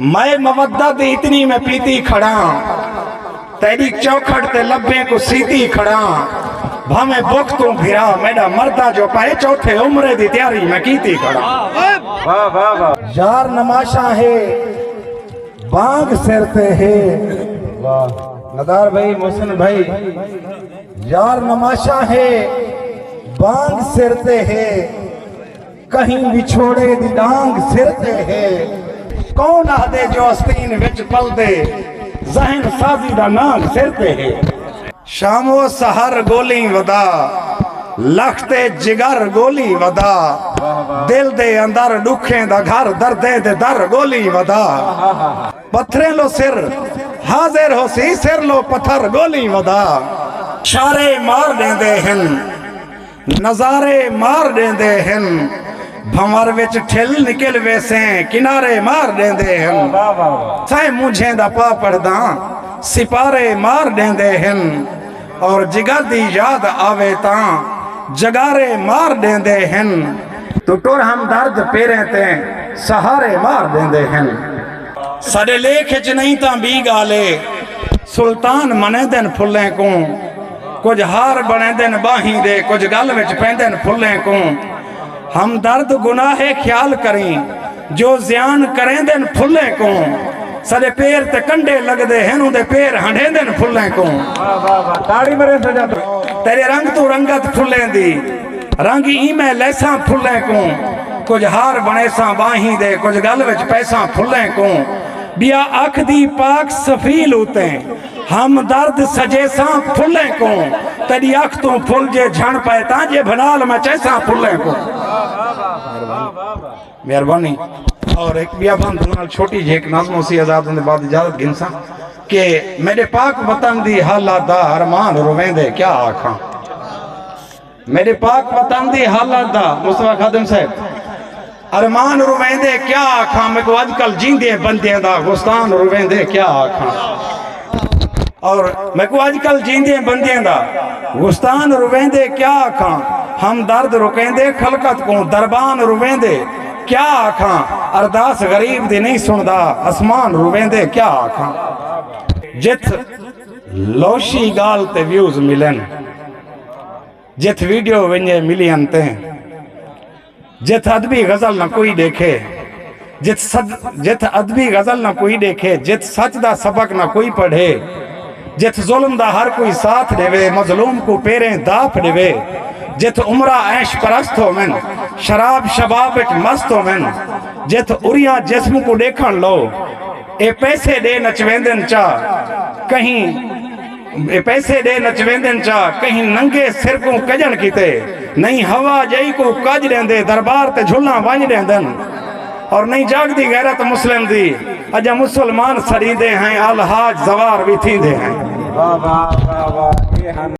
میں مودت اتنی میں پیتی کھڑا تیری چوکھٹ تے لبیں کو سیتی کھڑا بھامیں بختوں بھرا میڈا مردہ جو پائے چوتھے عمرے دی تیاری میں کیتی کھڑا یار نماشا ہے بانگ سرتے ہے ندار بھائی محسن بھائی یار نماشا ہے بانگ سرتے ہے کہیں بچھوڑے دی ڈانگ سرتے ہے کون آدھے جو استین وچ پل دے ذہن سازی دا نانگ سرتے ہے شام و سحر گولی ودا لخت جگر گولی ودا دل دے اندر دکھیں دا گھر دردے دے در گولی ودا پتھریں لو سر حاضر ہو سی سر لو پتھر گولی ودا شارے مار دیں دے ہن نظارے مار دیں دے ہن بھمر وچ ٹھل نکل ویسیں کنارے مار دیں دے ہن سائے مجھیں دا پا پڑھداں سپارے مار دیں دے ہن اور جگر دی یاد آوے تاں جگارے مار دیں دے ہن تو ٹور ہم درد پیریں تیں سہارے مار دیں دے ہن سڑے لے کھچ نہیں تاں بھی گالے سلطان منے دن پھلیں کوں کچھ ہار بنے دن باہیں دے کچھ گل وچ پیندن پھلیں کوں ہم درد گناہ خیال کریں جو زیان کریں دن پھلیں کوں سڑے پیر تے کنڈے لگ دے ہنوں دے پیر ہنڈے دن پھلیں کوں تاڑی مرے سجا تیرے رنگ تو رنگت پھلیں دی رنگی ایمیں لیساں پھلیں کوں کچھ ہار بنے ساں باہیں دے کچھ گل وچ پیساں پھلیں کوں بیا اکھ دی پاک سفیل ہوتیں ہم درد سجے ساں پھلیں کوں تیری اکھ تو پھل جے جھن پائے تاں جے بھنال میں چیساں پھلیں کوں مہربانی اور ایک بیا بندھنال چھوٹی جے ایک نظموں سی آزاد ہونے بعد اجازت گنساں کہ میرے پاک وطن دی حالات دا ارمان رویں دے کیا آکھاں میرے پاک وطن دی حالات دا مصطفیٰ خادم صاحب ارمان رویں دے کیا آکھاں میں کو آج کل جیندے بندے دا گستان رویں دے کیا آکھاں اور میں کو آج کل جیندے بندے دا گستان رویں دے کیا آکھاں ہم درد رکیں دے خلقت کو دربان رویں دے کیا آکھاں ارداس غریب دی نہیں سندا اسمان رویں دے کیا آکھاں جت لوشی گال تے ویوز ملن جت ویڈیو ونجے ملین تے جت ادبی غزل نہ کوئی دیکھے جت ادبی غزل نہ کوئی دیکھے جت سچ دا سبق نہ کوئی پڑھے جت ظلم دا ہر کوئی ساتھ دے مظلوم کو پیریں داپ دے جت عمرہ عیش پرست ہو من شراب شباب ایک مست ہو من جت اریاں جسم کو دیکھن لو اے پیسے دے نچویندن چاہ کہیں اے پیسے دے نچویندن چاہ کہیں ننگے سر کو کجن کیتے نہیں ہوا جائی کو کج دیں دے دربار تے جھلنا وانج دیں دن اور نہیں جاگ دی غیرت مسلم دی اجا مسلمان سری دے ہیں الحاج زوار بھی تھی دے ہیں